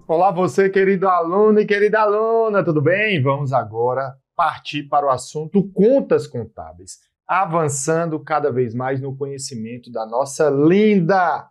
Olá, você, querido aluno e querida aluna, tudo bem? Vamos agora partir para o assunto contas contábeis, avançando cada vez mais no conhecimento da nossa linda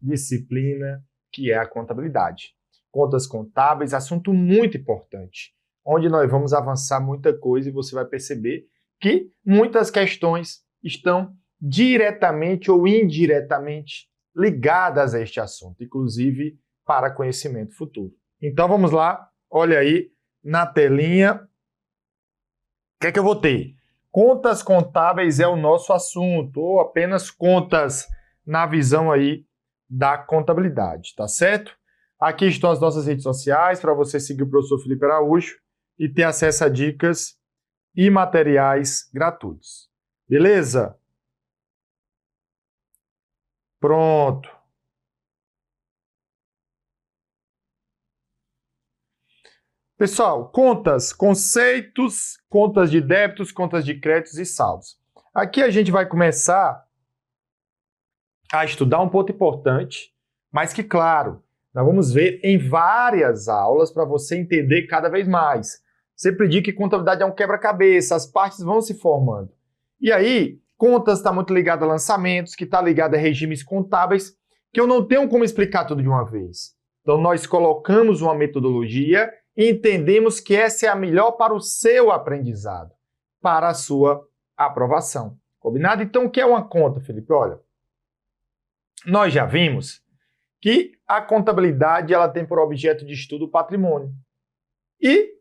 disciplina que é a contabilidade. Contas contábeis, assunto muito importante, onde nós vamos avançar muita coisa e você vai perceber que muitas questões estão diretamente ou indiretamente ligadas a este assunto, inclusive para conhecimento futuro. Então vamos lá, olha aí na telinha. O que é que eu vou ter? Contas contábeis é o nosso assunto, ou apenas contas na visão aí da contabilidade, tá certo? Aqui estão as nossas redes sociais para você seguir o professor Felipe Araújo e ter acesso a dicas e materiais gratuitos. Beleza? Pronto. Pessoal, contas, conceitos, contas de débitos, contas de créditos e saldos. Aqui a gente vai começar a estudar um ponto importante, mas que, claro, nós vamos ver em várias aulas para você entender cada vez mais. Sempre digo que contabilidade é um quebra-cabeça, as partes vão se formando. E aí, contas está muito ligado a lançamentos, que está ligado a regimes contábeis, que eu não tenho como explicar tudo de uma vez. Então, nós colocamos uma metodologia e entendemos que essa é a melhor para o seu aprendizado, para a sua aprovação. Combinado? Então, o que é uma conta, Felipe? Olha, nós já vimos que a contabilidade ela tem por objeto de estudo o patrimônio. E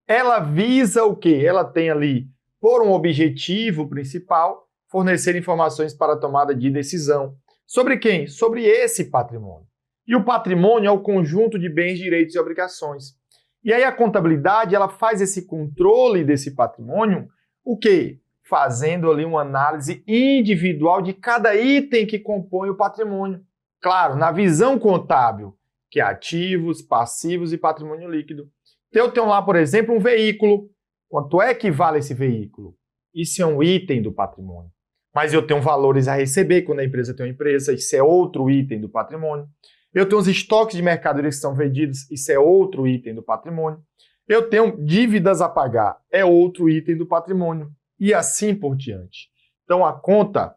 ela visa o quê? Ela tem ali, por um objetivo principal, fornecer informações para a tomada de decisão. Sobre quem? Sobre esse patrimônio. E o patrimônio é o conjunto de bens, direitos e obrigações. E aí a contabilidade ela faz esse controle desse patrimônio, o quê? Fazendo ali uma análise individual de cada item que compõe o patrimônio. Claro, na visão contábil, que é ativos, passivos e patrimônio líquido. Então, eu tenho lá, por exemplo, um veículo. Quanto é que vale esse veículo? Isso é um item do patrimônio. Mas eu tenho valores a receber quando a empresa tem uma empresa, isso é outro item do patrimônio. Eu tenho os estoques de mercadorias que são vendidos, isso é outro item do patrimônio. Eu tenho dívidas a pagar, é outro item do patrimônio. E assim por diante. Então, a conta,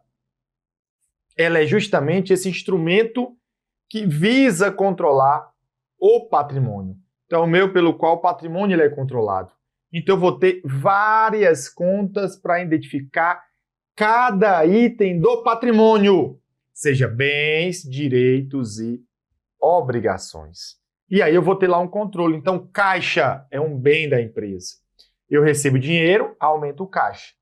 ela é justamente esse instrumento que visa controlar o patrimônio. Então, é o meio pelo qual o patrimônio ele é controlado. Então, eu vou ter várias contas para identificar cada item do patrimônio, seja bens, direitos e obrigações. E aí eu vou ter lá um controle. Então, caixa é um bem da empresa. Eu recebo dinheiro, aumenta o caixa.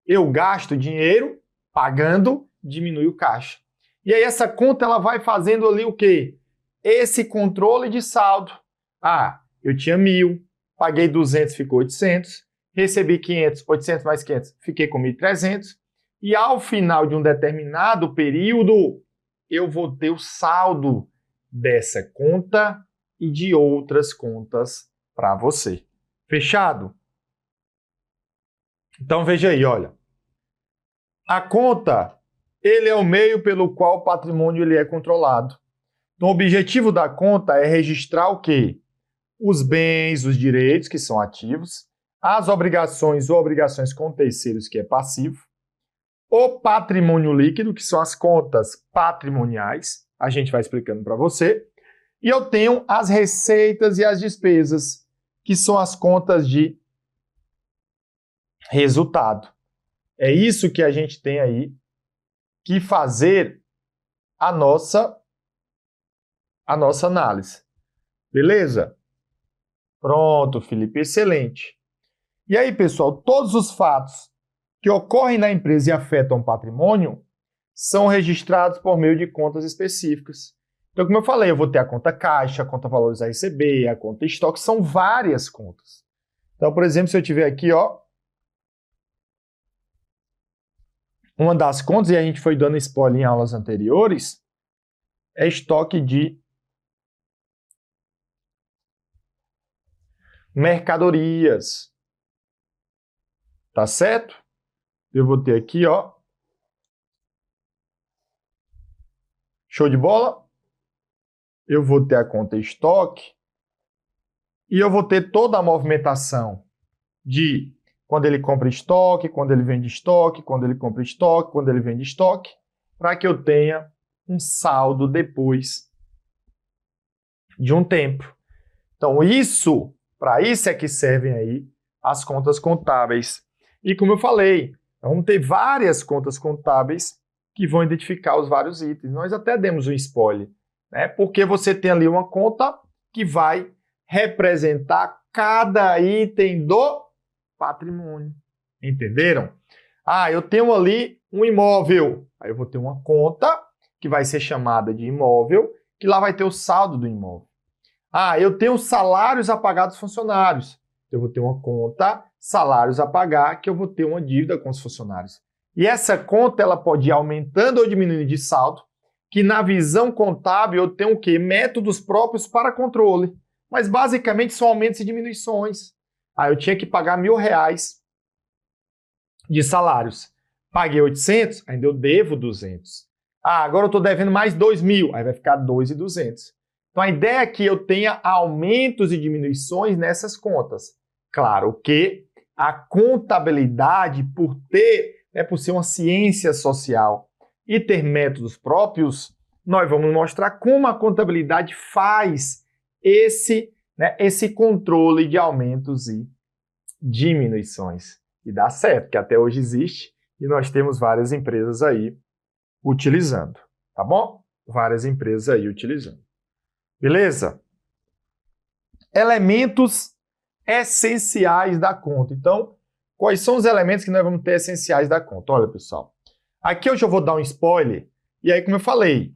Eu gasto dinheiro, pagando, diminui o caixa. E aí essa conta ela vai fazendo ali o quê? Esse controle de saldo. Ah, eu tinha 1.000, paguei 200, ficou 800, recebi 500, 800 mais 500, fiquei com 1.300. E ao final de um determinado período, eu vou ter o saldo dessa conta e de outras contas para você. Fechado? Então veja aí, olha. A conta, ele é o meio pelo qual o patrimônio ele é controlado. Então o objetivo da conta é registrar o quê? Os bens, os direitos, que são ativos, as obrigações ou obrigações com terceiros, que é passivo, o patrimônio líquido, que são as contas patrimoniais, a gente vai explicando para você, e eu tenho as receitas e as despesas, que são as contas de resultado. É isso que a gente tem aí que fazer a nossa análise. Beleza? Pronto, Felipe, excelente. E aí, pessoal, todos os fatos que ocorrem na empresa e afetam o patrimônio são registrados por meio de contas específicas. Então, como eu falei, eu vou ter a conta caixa, a conta valores a receber, a conta estoque, são várias contas. Então, por exemplo, se eu tiver aqui, ó, uma das contas, e a gente foi dando spoiler em aulas anteriores, é estoque de mercadorias. Tá certo? Eu vou ter aqui, ó. Show de bola? Eu vou ter a conta estoque e eu vou ter toda a movimentação de quando ele compra estoque, quando ele vende estoque, quando ele compra estoque, quando ele vende estoque, para que eu tenha um saldo depois de um tempo. Então, para isso é que servem aí as contas contábeis. E como eu falei, vamos ter várias contas contábeis que vão identificar os vários itens. Nós até demos um spoiler, né? Porque você tem ali uma conta que vai representar cada item do patrimônio. Entenderam? Ah, eu tenho ali um imóvel. Aí eu vou ter uma conta que vai ser chamada de imóvel, que lá vai ter o saldo do imóvel. Ah, eu tenho salários a pagar dos funcionários. Eu vou ter uma conta, salários a pagar, que eu vou ter uma dívida com os funcionários. E essa conta ela pode ir aumentando ou diminuindo de saldo, que na visão contábil eu tenho o quê? Métodos próprios para controle. Mas basicamente são aumentos e diminuições. Ah, eu tinha que pagar R$1.000 de salários. Paguei 800, ainda eu devo 200. Ah, agora eu estou devendo mais 2.000, aí vai ficar 2.200. Então a ideia é que eu tenha aumentos e diminuições nessas contas. Claro que a contabilidade, por ser uma ciência social e ter métodos próprios, nós vamos mostrar como a contabilidade faz esse controle de aumentos e diminuições. E dá certo, que até hoje existe e nós temos várias empresas aí utilizando, tá bom? Várias empresas aí utilizando. Beleza? Elementos essenciais da conta. Então, quais são os elementos que nós vamos ter essenciais da conta? Olha, pessoal, aqui eu já vou dar um spoiler, e aí, como eu falei,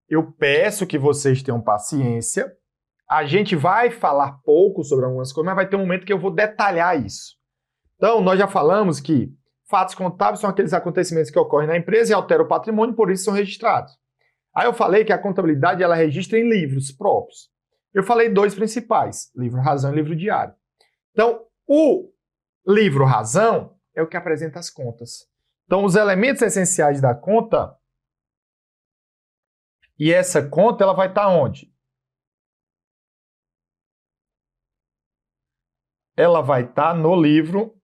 eu peço que vocês tenham paciência. A gente vai falar pouco sobre algumas coisas, mas vai ter um momento que eu vou detalhar isso. Então, nós já falamos que fatos contábeis são aqueles acontecimentos que ocorrem na empresa e alteram o patrimônio, por isso são registrados. Aí eu falei que a contabilidade ela registra em livros próprios. Eu falei dois principais, livro razão e livro diário. Então, o livro razão é o que apresenta as contas. Então, os elementos essenciais da conta, e essa conta ela vai estar onde? Ela vai estar no livro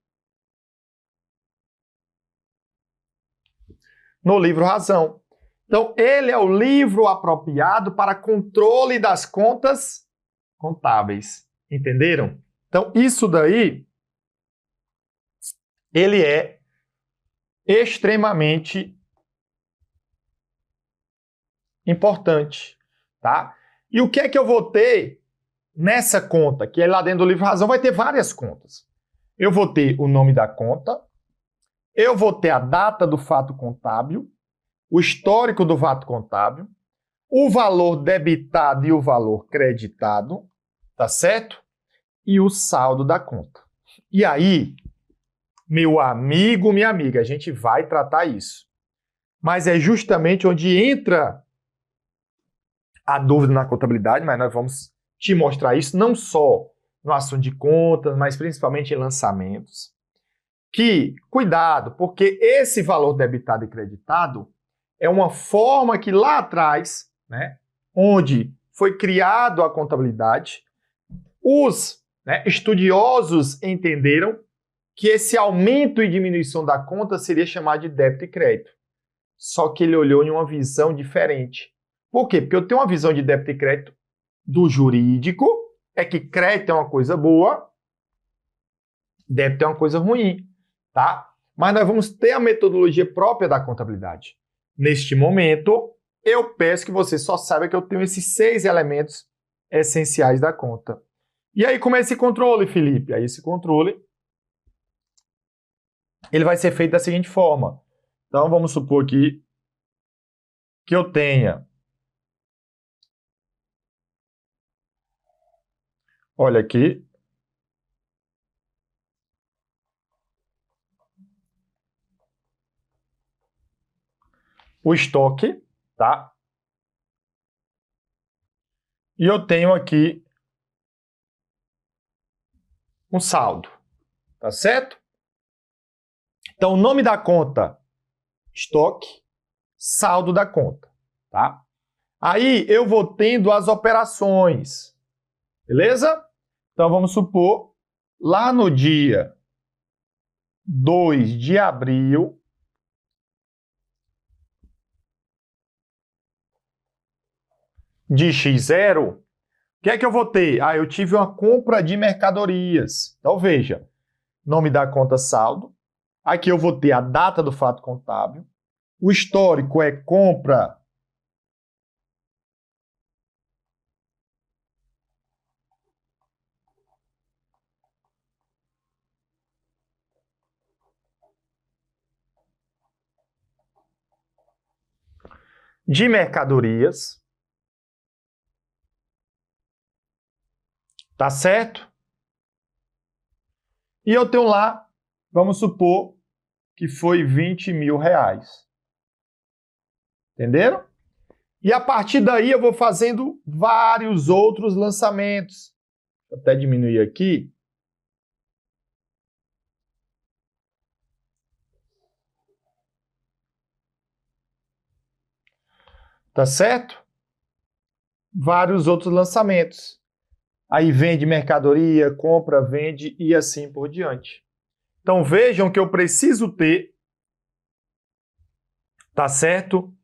razão. Então, ele é o livro apropriado para controle das contas contábeis. Entenderam? Então, isso daí, ele é extremamente importante, tá? E o que é que eu vou ter nessa conta? Que é lá dentro do livro razão, vai ter várias contas. Eu vou ter o nome da conta, eu vou ter a data do fato contábil, o histórico do fato contábil, o valor debitado e o valor creditado, tá certo? E o saldo da conta. E aí, meu amigo, minha amiga, a gente vai tratar isso. Mas é justamente onde entra a dúvida na contabilidade, mas nós vamos te mostrar isso não só no assunto de contas, mas principalmente em lançamentos. Que, cuidado, porque esse valor debitado e creditado é uma forma que lá atrás, né, onde foi criado a contabilidade, os estudiosos entenderam que esse aumento e diminuição da conta seria chamado de débito e crédito. Só que ele olhou em uma visão diferente. Por quê? Porque eu tenho uma visão de débito e crédito do jurídico, é que crédito é uma coisa boa, débito é uma coisa ruim, tá? Mas nós vamos ter a metodologia própria da contabilidade. Neste momento, eu peço que você só saiba que eu tenho esses 6 elementos essenciais da conta. E aí, como é esse controle, Felipe? Aí, esse controle, ele vai ser feito da seguinte forma. Então, vamos supor aqui que eu tenha... Olha aqui. O estoque, tá? E eu tenho aqui um saldo, tá certo? Então, o nome da conta, estoque, saldo da conta, tá? Aí, eu vou tendo as operações, beleza? Então, vamos supor, lá no dia 2 de abril, de X0, o que é que eu vou ter? Ah, eu tive uma compra de mercadorias. Então, veja, nome da conta saldo. Aqui eu vou ter a data do fato contábil. O histórico é compra de mercadorias. Tá certo? E eu tenho lá, vamos supor que foi 20 mil reais. Entenderam? E a partir daí eu vou fazendo vários outros lançamentos. Vou até diminuir aqui. Tá certo? Vários outros lançamentos. Aí vende mercadoria, compra, vende e assim por diante. Então vejam que eu preciso ter, tá certo?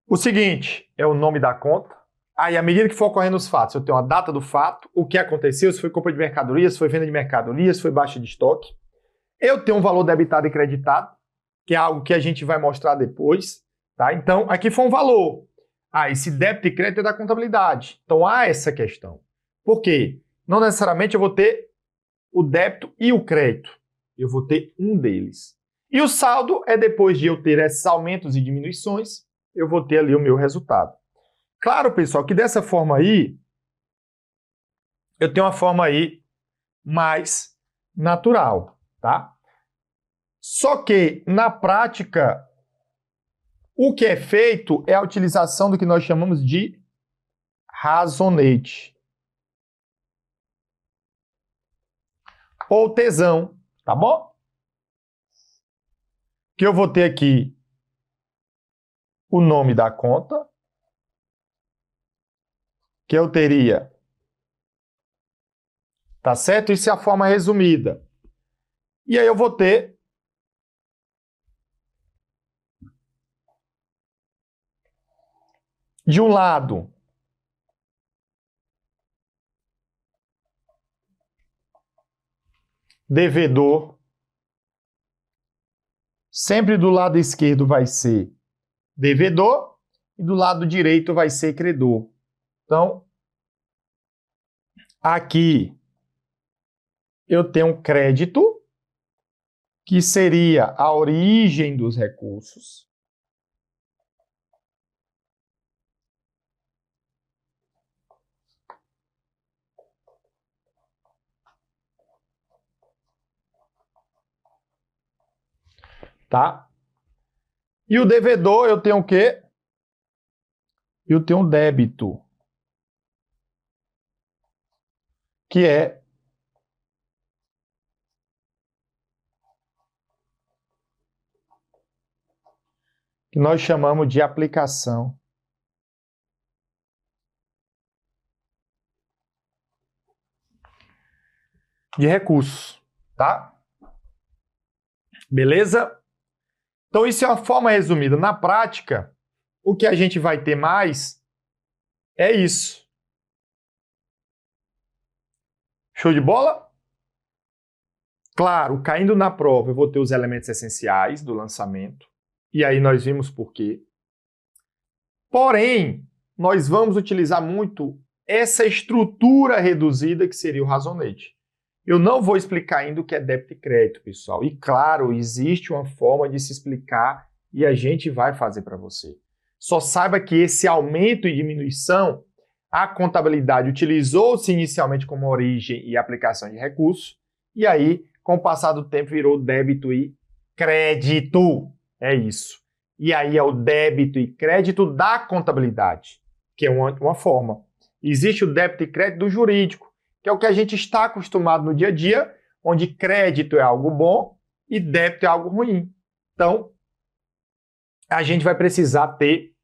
O seguinte, é o nome da conta. Aí, à medida que for ocorrendo os fatos, eu tenho a data do fato, o que aconteceu, se foi compra de mercadorias, se foi venda de mercadorias, se foi baixa de estoque. Eu tenho um valor debitado e creditado, que é algo que a gente vai mostrar depois, tá? Então, aqui foi um valor. Ah, esse débito e crédito é da contabilidade. Então, há essa questão. Por quê? Não necessariamente eu vou ter o débito e o crédito. Eu vou ter um deles. E o saldo é depois de eu ter esses aumentos e diminuições, eu vou ter ali o meu resultado. Claro, pessoal, que dessa forma aí, eu tenho uma forma aí mais natural, tá? Só que, na prática, o que é feito é a utilização do que nós chamamos de razonete. Ou tesão, tá bom? Que eu vou ter aqui o nome da conta, que eu teria, tá certo? Isso é a forma resumida. E aí eu vou ter de um lado devedor, sempre do lado esquerdo vai ser devedor e do lado direito vai ser credor. Então, aqui eu tenho crédito, que seria a origem dos recursos. Tá? E o devedor eu tenho o quê? Eu tenho um débito, que é que nós chamamos de aplicação de recursos, tá? Beleza? Então isso é uma forma resumida. Na prática, o que a gente vai ter mais é isso. Show de bola? Claro, caindo na prova, eu vou ter os elementos essenciais do lançamento. E aí nós vimos por quê. Porém, nós vamos utilizar muito essa estrutura reduzida que seria o razonete. Eu não vou explicar ainda o que é débito e crédito, pessoal. E claro, existe uma forma de se explicar e a gente vai fazer para você. Só saiba que esse aumento e diminuição, a contabilidade utilizou-se inicialmente como origem e aplicação de recurso, e aí, com o passar do tempo, virou débito e crédito. É isso. E aí é o débito e crédito da contabilidade, que é uma forma. Existe o débito e crédito do jurídico, que é o que a gente está acostumado no dia a dia, onde crédito é algo bom e débito é algo ruim. Então, a gente vai precisar ter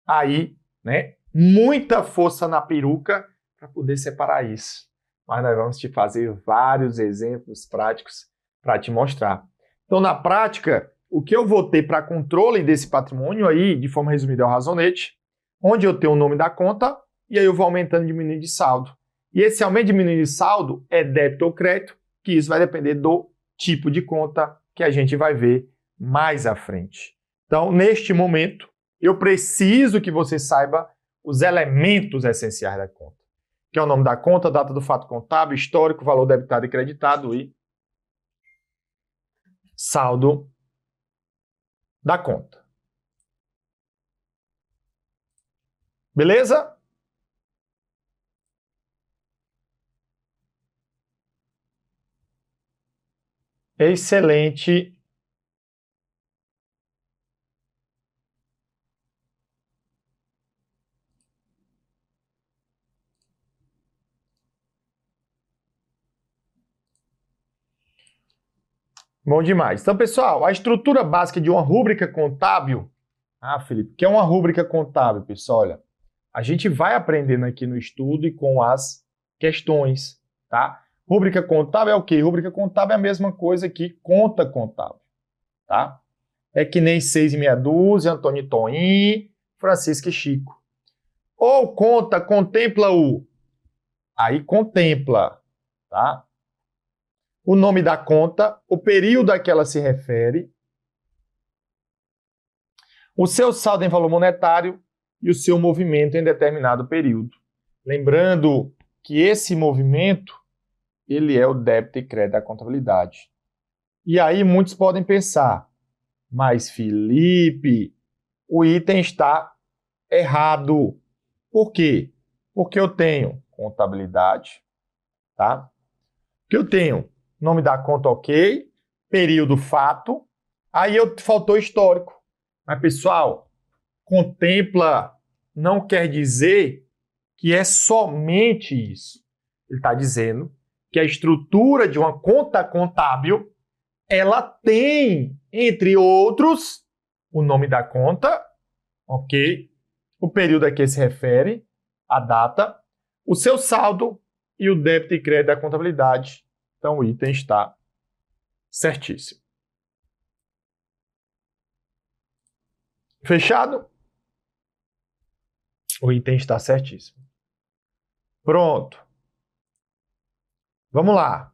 aí, né, muita força na peruca para poder separar isso. mas nós vamos te fazer vários exemplos práticos para te mostrar. Então, na prática, o que eu vou ter para controle desse patrimônio aí, de forma resumida, é o razonete, onde eu tenho o nome da conta, e aí eu vou aumentando e diminuindo de saldo. E esse aumento e diminuindo de saldo é débito ou crédito, que isso vai depender do tipo de conta que a gente vai ver mais à frente. Então, neste momento, eu preciso que você saiba os elementos essenciais da conta, que é o nome da conta, data do fato contábil, histórico, valor debitado e creditado e saldo da conta. Beleza? Excelente. Bom demais. Então, pessoal, a estrutura básica de uma rúbrica contábil. Ah, Felipe, o que é uma rúbrica contábil, pessoal? Olha, a gente vai aprendendo aqui no estudo e com as questões, tá? Rúbrica contábil é o quê? Rúbrica contábil é a mesma coisa que conta contábil, tá? É que nem 6 e meia dúzia, Antônio e Toim, Francisco e Chico. Ou conta, contempla o. Aí contempla, tá? O nome da conta, o período a que ela se refere, o seu saldo em valor monetário e o seu movimento em determinado período. Lembrando que esse movimento, ele é o débito e crédito da contabilidade. E aí muitos podem pensar, mas Felipe, o item está errado. Por quê? Porque eu tenho contabilidade, tá? Que eu tenho nome da conta ok, período fato, aí faltou histórico. Mas, pessoal, contempla não quer dizer que é somente isso. Ele está dizendo que a estrutura de uma conta contábil, ela tem, entre outros, o nome da conta, ok? O período a que se refere, a data, o seu saldo e o débito e crédito da contabilidade. Então, o item está certíssimo. Fechado? O item está certíssimo. Pronto. Vamos lá.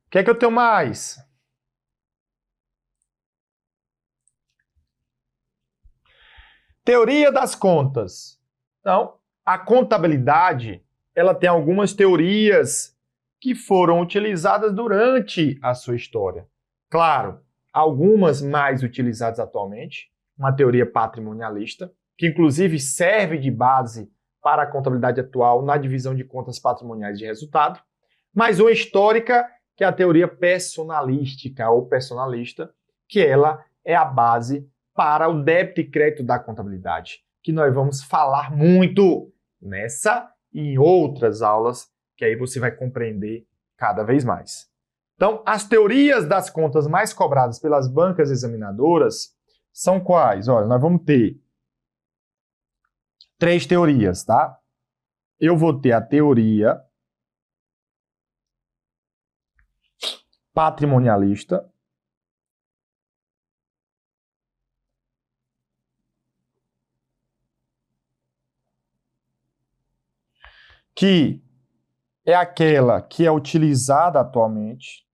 O que é que eu tenho mais? Teoria das contas. Então, a contabilidade, ela tem algumas teorias que foram utilizadas durante a sua história. Claro, algumas mais utilizadas atualmente, uma teoria patrimonialista, que inclusive serve de base para a contabilidade atual na divisão de contas patrimoniais de resultado, mas uma histórica, que é a teoria personalística ou personalista, que ela é a base para o débito e crédito da contabilidade, que nós vamos falar muito nessa e em outras aulas, que aí você vai compreender cada vez mais. Então, as teorias das contas mais cobradas pelas bancas examinadoras são quais? Olha, nós vamos ter 3 teorias, tá? Eu vou ter a teoria patrimonialista, que é aquela que é utilizada atualmente.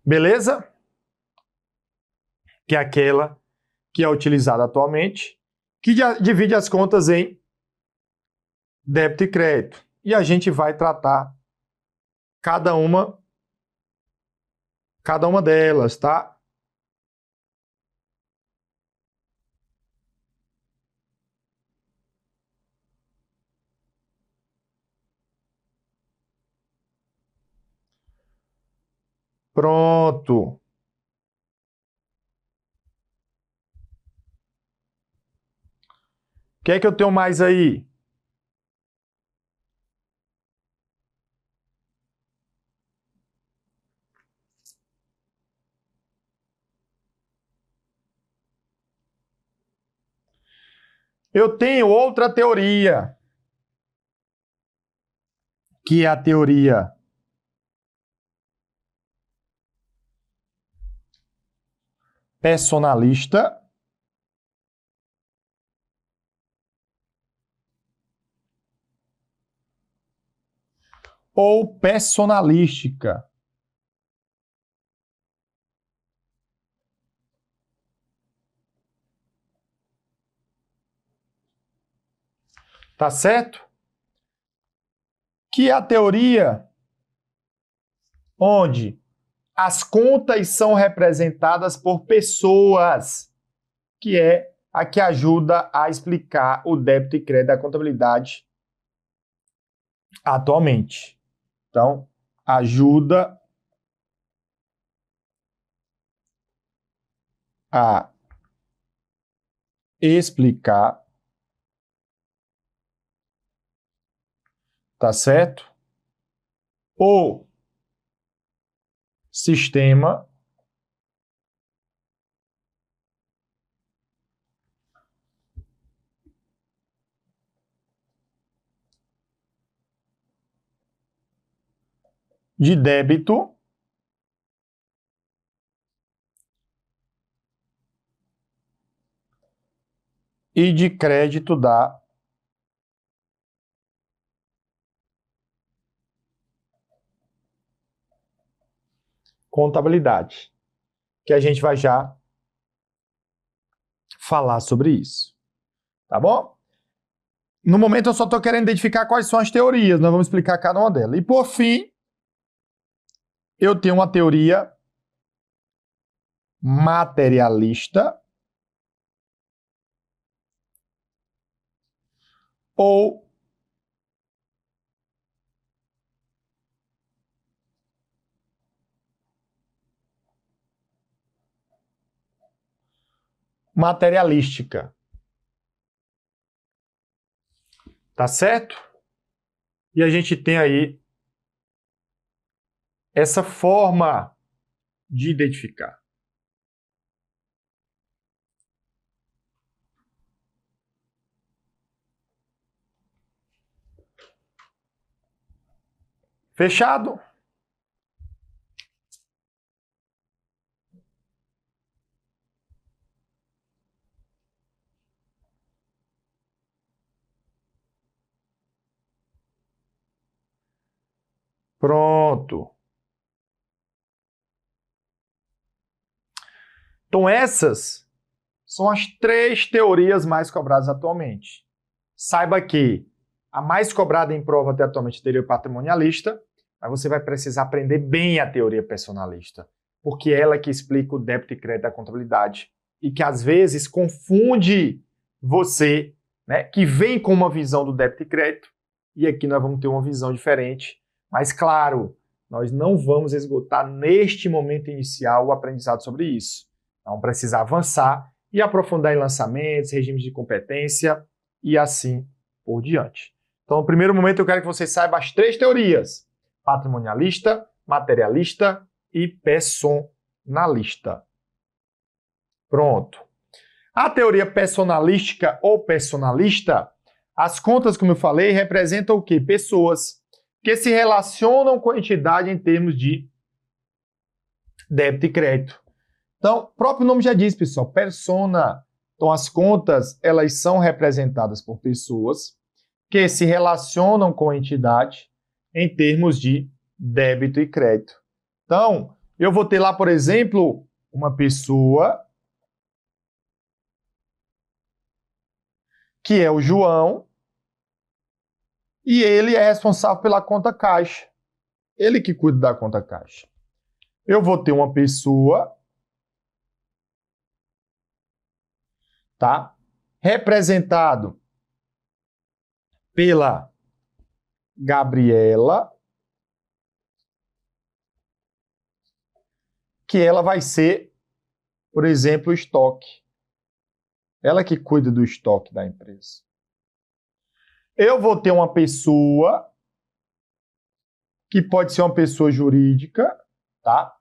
Beleza? Que é aquela que é utilizada atualmente, que divide as contas em débito e crédito. E a gente vai tratar cada uma delas, tá? Pronto. O que é que eu tenho mais aí? Eu tenho outra teoria, que é a teoria personalista ou personalística. Tá certo? Que é a teoria onde as contas são representadas por pessoas, que é a que ajuda a explicar o débito e crédito da contabilidade atualmente. Então, ajuda a explicar, tá certo? O sistema de débito e de crédito da contabilidade, que a gente vai já falar sobre isso, tá bom? No momento eu só estou querendo identificar quais são as teorias, nós vamos explicar cada uma delas. E por fim, eu tenho uma teoria materialista ou materialística. Tá certo? E a gente tem aí essa forma de identificar. Fechado? Pronto. Então essas são as 3 teorias mais cobradas atualmente. Saiba que a mais cobrada em prova até atualmente é a teoria patrimonialista, mas você vai precisar aprender bem a teoria personalista, porque é ela que explica o débito e crédito da contabilidade e que às vezes confunde você, né, que vem com uma visão do débito e crédito, e aqui nós vamos ter uma visão diferente. Mas claro, nós não vamos esgotar neste momento inicial o aprendizado sobre isso. Vamos precisar avançar e aprofundar em lançamentos, regimes de competência e assim por diante. Então, no primeiro momento, eu quero que você saiba as 3 teorias: patrimonialista, materialista e personalista. Pronto. A teoria personalística ou personalista, as contas, como eu falei, representam o quê? Pessoas que se relacionam com a entidade em termos de débito e crédito. Então, o próprio nome já diz, pessoal, persona. Então, as contas, elas são representadas por pessoas que se relacionam com a entidade em termos de débito e crédito. Então, eu vou ter lá, por exemplo, uma pessoa que é o João e ele é responsável pela conta caixa. Ele que cuida da conta caixa. Eu vou ter uma pessoa, tá? Representado pela Gabriela, que ela vai ser, por exemplo, o estoque. Ela que cuida do estoque da empresa. Eu vou ter uma pessoa, que pode ser uma pessoa jurídica, tá?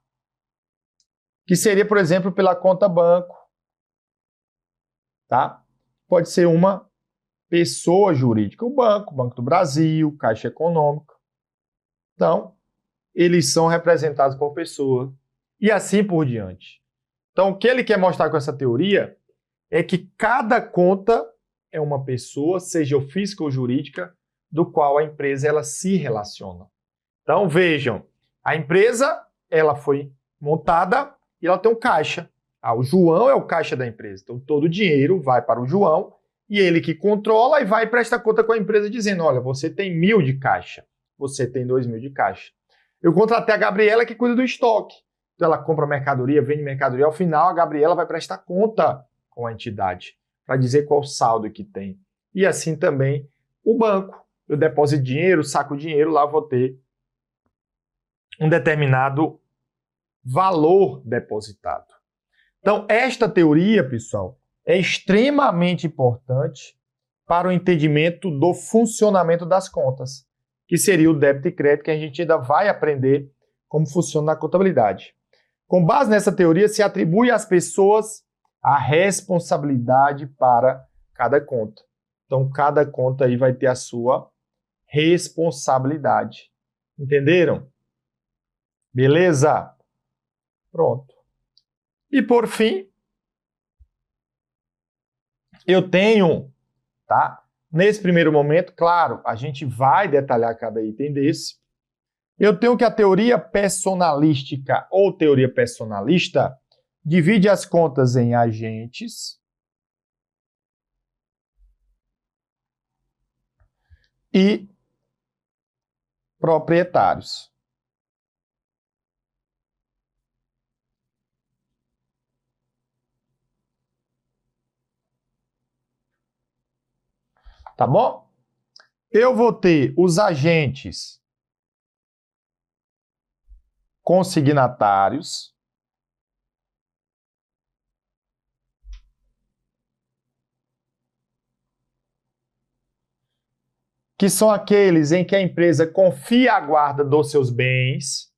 Que seria, por exemplo, pela conta banco, tá? Pode ser uma pessoa jurídica, o banco, Banco do Brasil, Caixa Econômica. Então, eles são representados por pessoa e assim por diante. Então, o que ele quer mostrar com essa teoria é que cada conta é uma pessoa, seja física ou jurídica, do qual a empresa ela se relaciona. Então, vejam, a empresa ela foi montada e ela tem um caixa. O João é o caixa da empresa. Então, todo o dinheiro vai para o João e ele que controla e vai e presta conta com a empresa dizendo, olha, você tem 1.000 de caixa, você tem 2.000 de caixa. Eu contratei a Gabriela que cuida do estoque. Então, ela compra mercadoria, vende mercadoria. Ao final, a Gabriela vai prestar conta com a entidade para dizer qual saldo que tem. E assim também o banco. Eu deposito dinheiro, saco dinheiro, lá vou ter um determinado valor depositado. Então, esta teoria, pessoal, é extremamente importante para o entendimento do funcionamento das contas, que seria o débito e crédito, que a gente ainda vai aprender como funciona na contabilidade. Com base nessa teoria, se atribui às pessoas a responsabilidade para cada conta. Então, cada conta aí vai ter a sua responsabilidade. Entenderam? Beleza? Pronto. E por fim, eu tenho, tá? Nesse primeiro momento, claro, a gente vai detalhar cada item desse. Eu tenho que a teoria personalística ou teoria personalista divide as contas em agentes e proprietários. Tá bom? Eu vou ter os agentes consignatários, que são aqueles em que a empresa confia a guarda dos seus bens.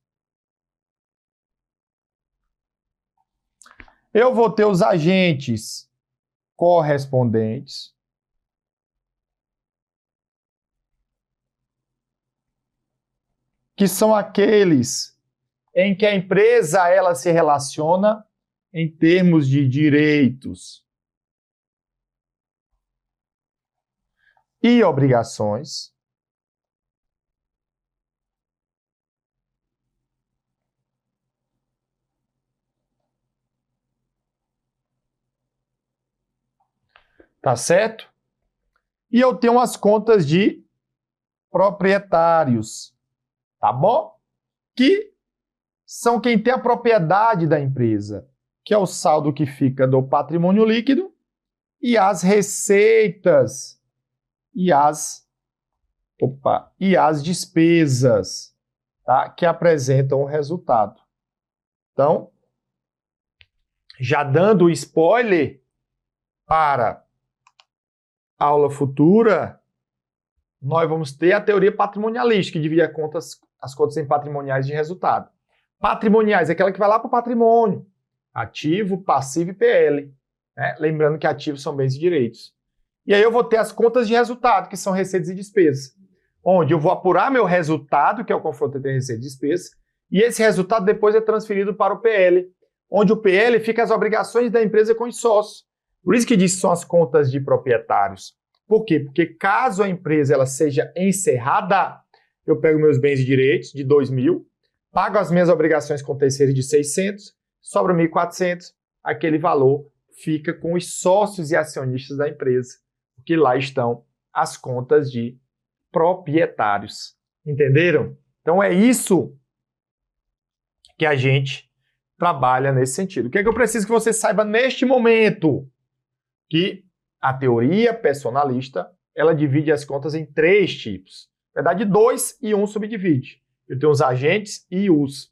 Eu vou ter os agentes correspondentes, que são aqueles em que a empresa ela se relaciona em termos de direitos e obrigações. Tá certo? E eu tenho as contas de proprietários, tá bom? Que são quem tem a propriedade da empresa, que é o saldo que fica do patrimônio líquido e as receitas e as despesas, tá? Que apresentam o resultado. Então, já dando o spoiler para a aula futura, nós vamos ter a teoria patrimonialista, que divide as contas em patrimoniais de resultado. Patrimoniais é aquela que vai lá para o patrimônio. Ativo, passivo e PL. Né? Lembrando que ativos são bens e direitos. E aí eu vou ter as contas de resultado, que são receitas e despesas. Onde eu vou apurar meu resultado, que é o confronto entre receita e despesa, e esse resultado depois é transferido para o PL, onde o PL fica as obrigações da empresa com os sócios. Por isso que diz que são as contas de proprietários. Por quê? Porque caso a empresa ela seja encerrada, eu pego meus bens e direitos de 2.000, pago as minhas obrigações com terceiros de 600, sobra 1.400, aquele valor fica com os sócios e acionistas da empresa, porque lá estão as contas de proprietários. Entenderam? Então é isso que a gente trabalha nesse sentido. O que é que eu preciso que você saiba neste momento? Que a teoria personalista, ela divide as contas em 3 tipos. Na verdade, 2 e 1 subdivide. Eu tenho os agentes e os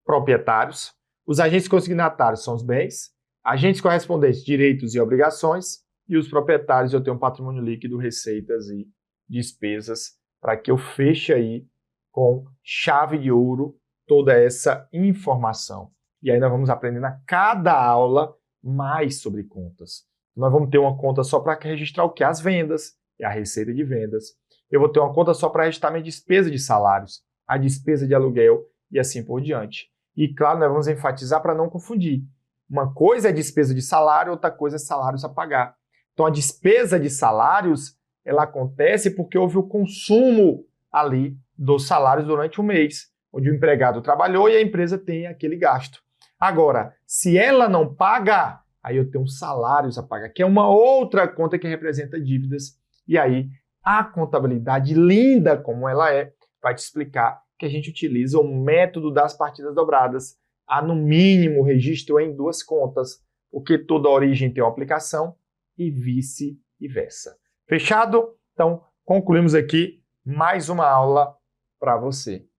proprietários. Os agentes consignatários são os bens, agentes correspondentes, direitos e obrigações, e os proprietários eu tenho patrimônio líquido, receitas e despesas para que eu feche aí com chave de ouro toda essa informação. E aí nós vamos aprendendo a cada aula mais sobre contas. Nós vamos ter uma conta só para registrar o que? As vendas, é a receita de vendas. Eu vou ter uma conta só para registrar minha despesa de salários, a despesa de aluguel e assim por diante. E claro, nós vamos enfatizar para não confundir. Uma coisa é despesa de salário, outra coisa é salários a pagar. Então a despesa de salários, ela acontece porque houve o consumo ali dos salários durante o mês, onde o empregado trabalhou e a empresa tem aquele gasto. Agora, se ela não paga, aí eu tenho salários a pagar, que é uma outra conta que representa dívidas. E aí, a contabilidade, linda como ela é, vai te explicar que a gente utiliza o método das partidas dobradas. Há, no mínimo, registro em duas contas, porque toda origem tem uma aplicação e vice-versa. Fechado? Então, concluímos aqui mais uma aula para você.